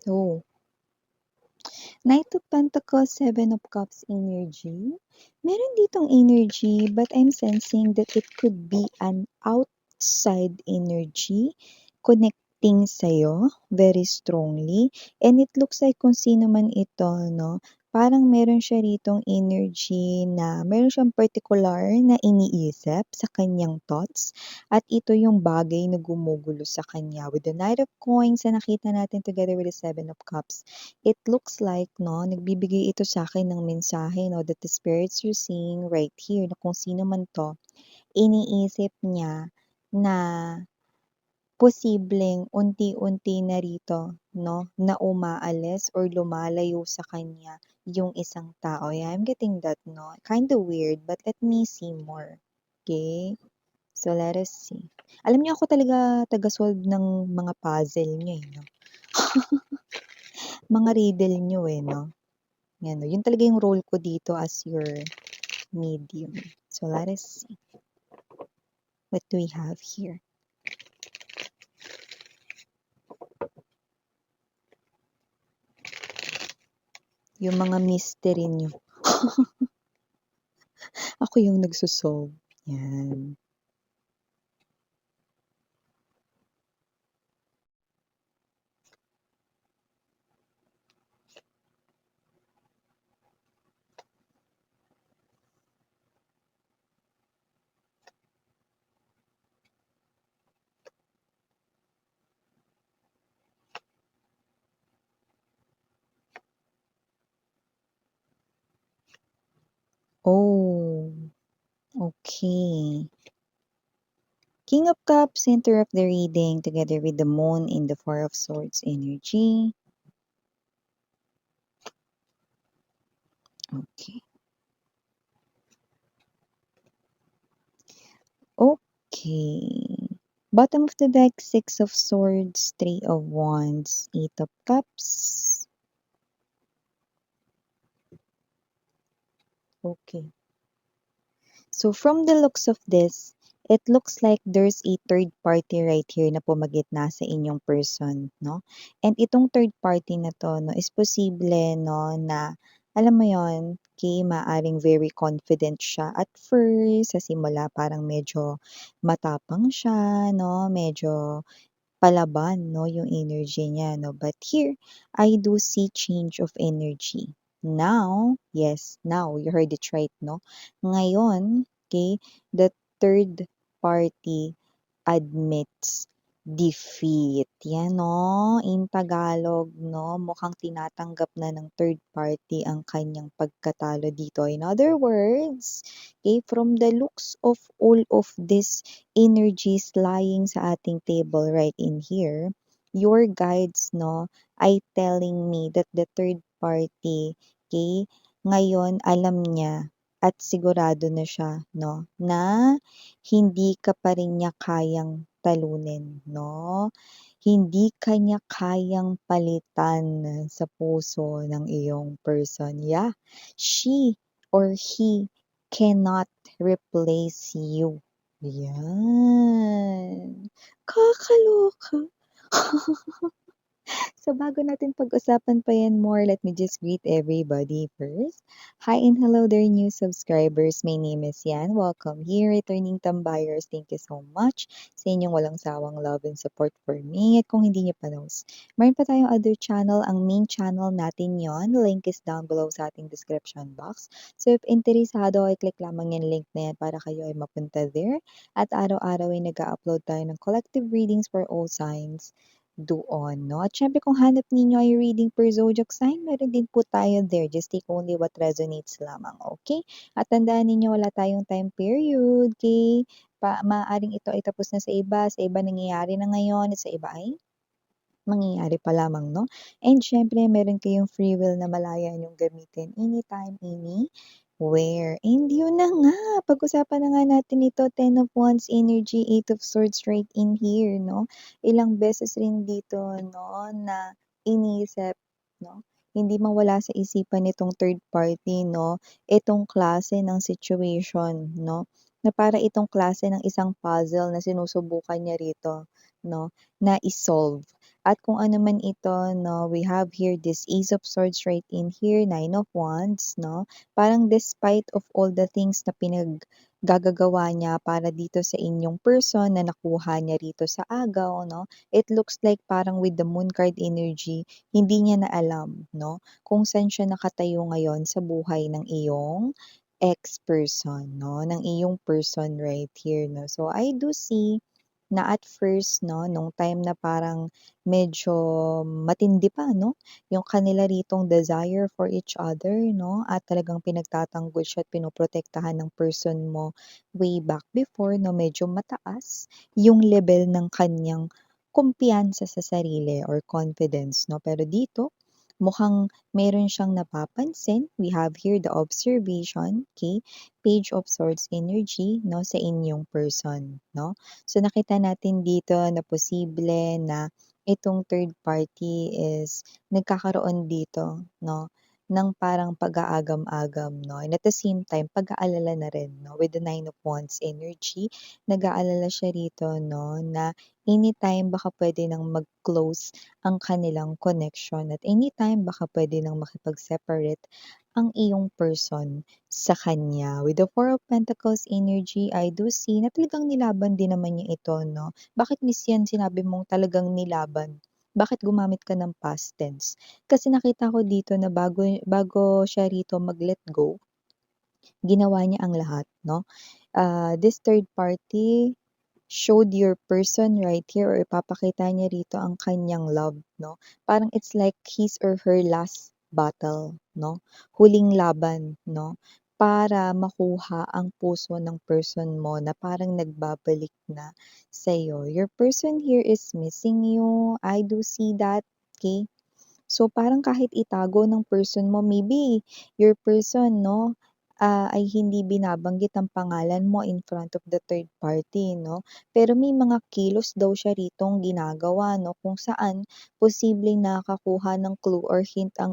Oh, Knight of Pentacles, Seven of Cups energy. Meron ditong energy, but I'm sensing that it could be an outside energy connecting sa'yo very strongly. And it looks like kung sino man ito, no? Parang meron siya ritong energy na meron siyang particular na iniisip sa kanyang thoughts. At ito yung bagay na gumugulo sa kanya. With the Knight of Coins na nakita natin together with the Seven of Cups, it looks like, no, nagbibigay ito sa akin ng mensahe, no, that the spirits you're seeing right here, na kung sino man to, iniisip niya na posibleng unti-unti na rito, no, na umaalis or lumalayo sa kanya yung isang tao. Yeah, I'm getting that, no? Kind of weird, but let me see more. Okay? So, let us see. Alam niyo ako talaga taga-solve ng mga puzzle niyo, eh, no? Mga riddle niyo, eh, no? Yan, no? Yun talaga yung role ko dito as your medium. So, let us see. What do we have here? Yung mga mystery niyo. Ako yung nagsosolve. Yan. Oh, okay. King of Cups, center of the reading, together with the Moon in the Four of Swords energy. Okay. Okay. Bottom of the deck, Six of Swords, Three of Wands, Eight of Cups. Okay. So from the looks of this, it looks like there's a third party right here na pumagitna sa inyong person, no? And itong third party na to, no, is posible, no, na alam mo yon, kay maaring very confident siya at first, sa simula parang medyo matapang siya, no, medyo palaban, no, yung energy niya, no. But here, I do see change of energy. Now, yes, now, you heard it right, no? Ngayon, okay, the third party admits defeat. Yan, no? In Tagalog, no? Mukhang tinatanggap na ng third party ang kanyang pagkatalo dito. In other words, okay, from the looks of all of these energies lying sa ating table right in here, your guides, no, ay telling me that the third party, okay, ngayon alam niya at sigurado na siya, no, na hindi ka pa rin niya kayang talunin, no? Hindi ka niya kayang palitan sa puso ng iyong person. Yeah, she or he cannot replace you. Yan. Kakaloka. So bago natin pag-usapan pa yan more, let me just greet everybody first. Hi and hello there, new subscribers. My name is Yan. Welcome here, returning tambayers. Thank you so much sa inyong walang sawang love and support for me. At kung hindi niyo pa knows, meron pa tayong other channel. Ang main channel natin yon. Link is down below sa ating description box. So if interesado, ay click lamang yung link na yan para kayo ay mapunta there. At araw-araw ay nag-upload tayo ng collective readings for all signs doon, 'no? At syempre kung hanap ninyo ay reading per zodiac sign, meron din po tayo there. Just take only what resonates lamang, okay? At tandaan ninyo wala tayong time period, okay? Maaaring ito ay tapos na sa iba nangyayari na ngayon, at sa iba ay mangyayari pa lamang, no? And syempre meron kayong free will na malaya niyong gamitin anytime, anywhere. And yun na nga, pag-usapan na nga natin ito, Ten of Wands energy, Eight of Swords right in here, no? Ilang beses rin dito, no, na iniisip, no? Hindi mawala sa isipan nitong third party, no? Itong klase ng situation, no? Na para itong klase ng isang puzzle na sinusubukan niya rito, no? Na isolve. At kung ano man ito 'no, we have here this Ace of Swords right in here, Nine of Wands 'no. Parang despite of all the things na pinaggagagawa niya para dito sa inyong person na nakuha niya rito sa agaw 'no, it looks like parang with the Moon card energy, hindi niya na alam 'no, kung saan siya nakatayo ngayon sa buhay ng iyong ex-person 'no, ng iyong person right here 'no. So I do see na at first 'no, nung time na parang medyo matindi pa 'no, yung kanila ritong desire for each other 'no, at talagang pinagtatanggol siya at pinoprotektahan ng person mo way back before 'no, medyo mataas yung level ng kaniyang kumpiyansa sa sarili or confidence 'no. Pero dito, mukhang meron siyang napapansin. We have here the observation, okay, Page of Swords energy 'no, sa inyong person 'no. So nakita natin dito na posible na itong third party is nagkakaroon dito 'no, ng parang pag-aagam-agam 'no, and at the same time pag-aalala na rin 'no, with the Nine of Wands energy, nag-aalala siya rito 'no, na anytime baka puwede ng mag-close ang kanilang connection at anytime baka puwede ng makipag-separate ang iyong person sa kanya. With the Four of Pentacles energy, I do see na talagang nilaban din naman niya ito 'no. Bakit miss yan sinabi mong talagang nilaban? Bakit gumamit ka ng past tense? Kasi nakita ko dito na bago bago siya rito mag-let go, ginawa niya ang lahat 'no. This third party showed your person right here or ipapakita niya rito ang kanyang love 'no. Parang it's like his or her last battle 'no, huling laban 'no, para makuha ang puso ng person mo na parang nagbabalik na sa'yo. Your person here is missing you, I do see that, okay. So, parang kahit itago ng person mo, maybe your person 'no, ay hindi binabanggit ang pangalan mo in front of the third party 'no, pero may mga kilos daw siya ritong ginagawa 'no, kung saan posibleng nakakakuha ng clue or hint ang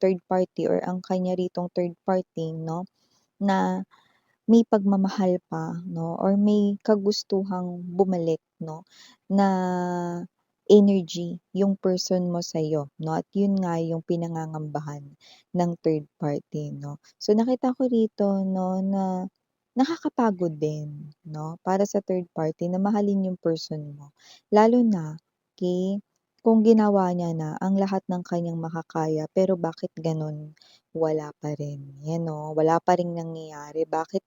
third party or ang kanya ritong third party 'no, na may pagmamahal pa 'no or may kagustuhang bumalik 'no, na energy yung person mo sa'yo 'no at yun nga yung pinangangambahan ng third party 'no. So nakita ko rito 'no na nakakapagod din 'no para sa third party na mahalin yung person mo. Lalo na, okey, kung ginawa niya na ang lahat ng kanyang makakaya pero bakit gano'n wala pa rin, 'yan 'no, wala pa ring nangyayari. Bakit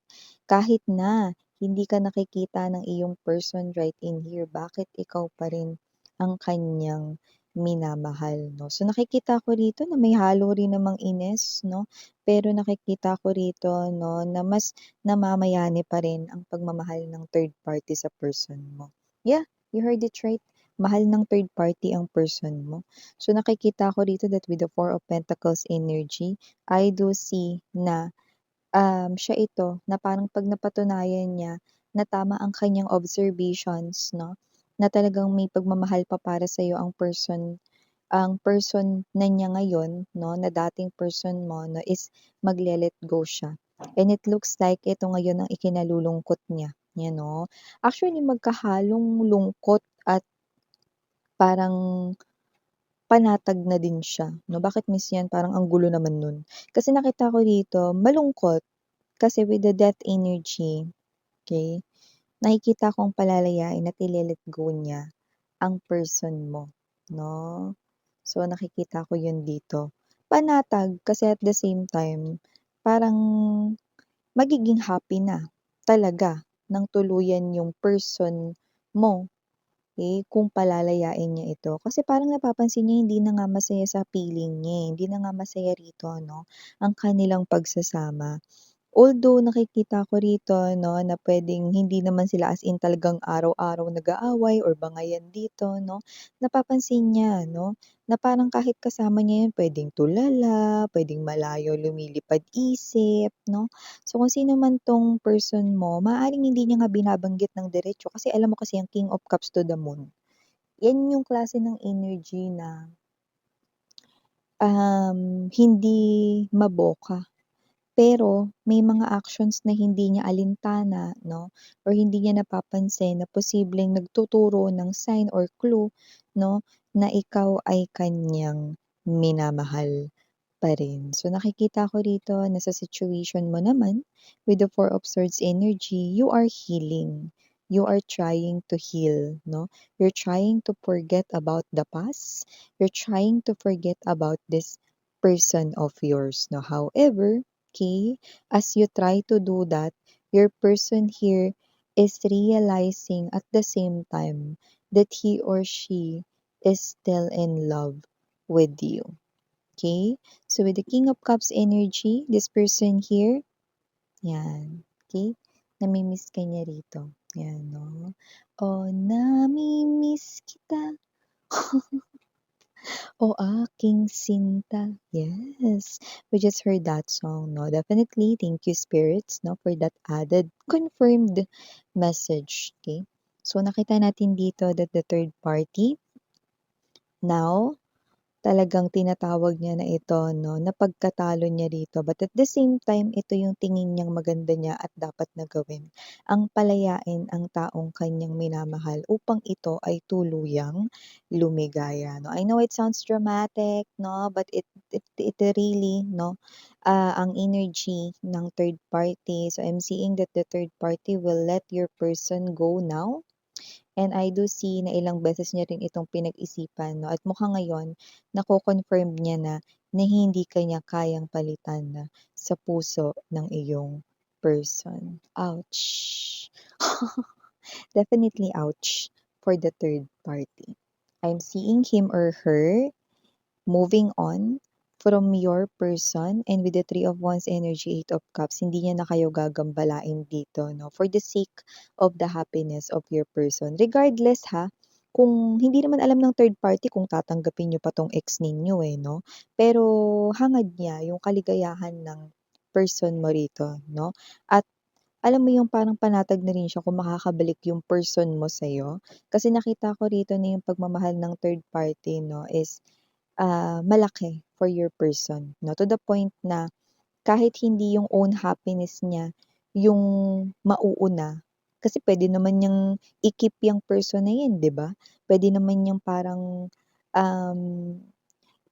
kahit na hindi ka nakikita ng iyong person right in here, bakit ikaw pa rin ang kaniyang minamahal 'no. So nakikita ko rito na may halo rin namang inis 'no, pero nakikita ko rito 'no na mas namamayani pa rin ang pagmamahal ng third party sa person mo. Yeah, you heard it right, mahal ng third party ang person mo. So nakikita ko rito that with the Four of Pentacles energy, I do see na siya ito na parang 'pag napatunayan niya na tama ang kanyang observations 'no, na talagang may pagmamahal pa para sa'yo ang person na niya ngayon 'no, na dating person mo 'no, is magle-let go siya. And it looks like ito ngayon ang ikinalulungkot niya, 'yan 'no. Actually magkahalong lungkot at parang panatag na din siya 'no. Bakit miss 'yan, parang ang gulo naman nun. Kasi nakita ko dito malungkot. Kasi with the death energy, okey, nakikita kong palalayain at ile-let go niya ang person mo, 'no. So, nakikita ko 'yun dito. Panatag kasi at the same time, parang magiging happy na talaga ng tuluyan yung person mo, eh, kung palalayain niya ito. Kasi parang napapansin niya hindi na nga masaya sa piling niya, eh, hindi na nga masaya rito 'no, ang kanilang pagsasama. Although nakikita ko rito 'no, na puwedeng hindi naman sila as in talagang araw-araw nag-aaway or bangayan dito 'no, napapansin niya 'no, na parang kahit kasama niya 'yun puwedeng tulala, puwedeng malayo lumilipad isip 'no. So kung sino man 'tong person mo, maaaring hindi niya nga binabanggit ng diretso kasi alam mo kasi ang King of Cups to the Moon, 'yan yung klase ng energy na, hindi maboka. Pero may mga actions na hindi niya alintana 'no, or hindi niya napapansin na posibleng nagtuturo ng sign or clue 'no, na ikaw ay kanyang minamahal pa rin. So, nakikita ko rito na sa situation mo naman with the Four of Swords energy, you are healing. You are trying to heal, no? You're trying to forget about the past. You're trying to forget about this person of yours, no? However, okay, as you try to do that, your person here is realizing at the same time that he or she is still in love with you. Okay? So with the King of Cups energy, this person here, yan. Okay? Namimiss ka niya rito. Yan, no? Oh, namimiss kita. O aking sinta. Yes. We just heard that song, no? Definitely, thank you, spirits, no, for that added confirmed message. Okay? So nakita natin dito that the third party now talagang tinatawag niya na ito 'no, na pagkatalo niya rito, but at the same time ito yung tingin niyang maganda niya at dapat na gawin, ang palayain ang taong kanyang minamahal upang ito ay tuluyang lumigaya 'no. I know it sounds dramatic 'no, but it really 'no, ang energy ng third party. So I'm seeing that the third party will let your person go now. And I do see na ilang beses niya rin itong pinag-isipan 'no, at mukhang ngayon nako-confirm niya na hindi ka niya kayang palitan na sa puso ng iyong person. Ouch! Definitely ouch for the third party. I'm seeing him or her moving on from your person, and with the Three of Wands energy, Eight of Cups, hindi niya na kayo gagambalain dito, no? For the sake of the happiness of your person. Regardless ha, kung hindi naman alam ng third party kung tatanggapin niyo pa tong ex ninyo eh, no? Pero hangad niya yung kaligayahan ng person mo rito, no? At alam mo yung parang panatag na rin siya kung makakabalik yung person mo sa'yo. Kasi nakita ko rito na yung pagmamahal ng third party, no, is malaki for your person 'no, to the point na kahit hindi yung own happiness niya yung mauuna, kasi puwede naman niyang i-keep yang person na 'yan, 'di ba? Puwede naman niyang parang, um,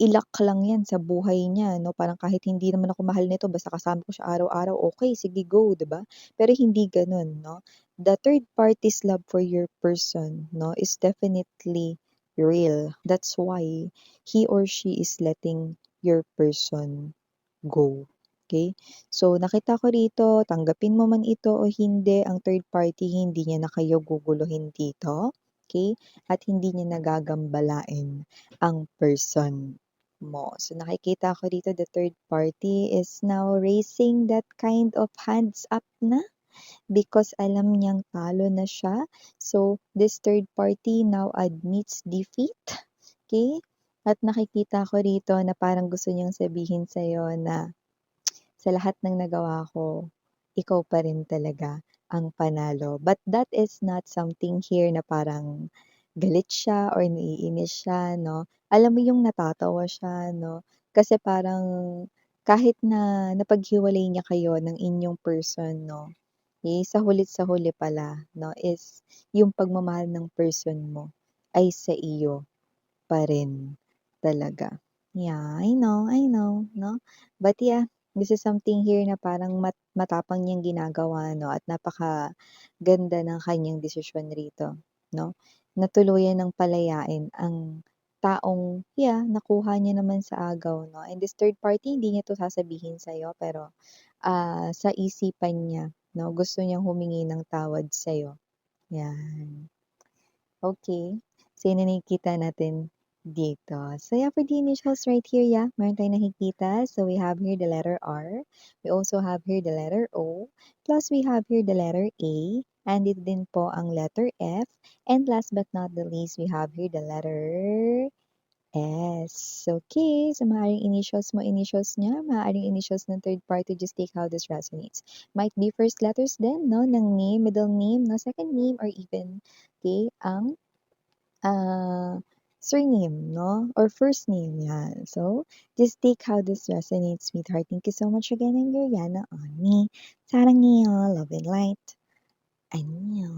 i-lock lang 'yan sa buhay niya 'no, parang kahit hindi naman ako mahal nito basta kasama ko siya araw-araw, okey sige go, 'di ba? Pero hindi gano'n 'no. The third party's love for your person 'no, is definitely real. That's why he or she is letting your person go, okay. So nakita ko rito, tanggapin mo man ito o hindi, ang third party hindi niya na kayo guguluhin dito, okay. At hindi niya nagagambalain ang person mo. So nakikita ko dito the third party is now raising that kind of hands up na because alam niyang talo na siya. So this third party now admits defeat, okay. At nakikita ko rito na parang gusto niyang sabihin sa'yo na sa lahat ng nagawa ko, ikaw pa rin talaga ang panalo. But that is not something here na parang galit siya or naiinis siya, 'no? Alam mo yung natatawa siya, 'no? Kasi parang kahit na napaghiwalay niya kayo ng inyong person, 'no? Eh, sa huli pala, 'no, is yung pagmamahal ng person mo ay sa iyo pa rin talaga. Yeah, I know, 'no? But yeah, this is something here na parang matapang niyang ginagawa 'no, at napakaganda ng kanyang desisyon rito 'no, na tuluyan ng palayain ang taong yeah, nakuha niya naman sa agaw 'no, and this third party hindi niya 'to sasabihin sa'yo pero, sa isipan niya 'no, gusto niyang humingi ng tawad sa'yo, 'yan. Okay. So, yun na nakikita natin dito. So, yeah, for the initials right here, yeah, meron tayong nakikita. So, we have here the letter R. We also have here the letter O. Plus, we have here the letter A. And dito din po ang letter F. And last but not the least, we have here the letter S. Okay, so maaaring initials niya, maaaring initials ng third party, just take how this resonates. Might be first letters din, no, ng name, middle name, no, second name, or even, okay, ang surname, no, or first name, yan. So, just take how this resonates, sweetheart. Thank you so much again, and you're Yana on me. 사랑해요, love and light. 안녕.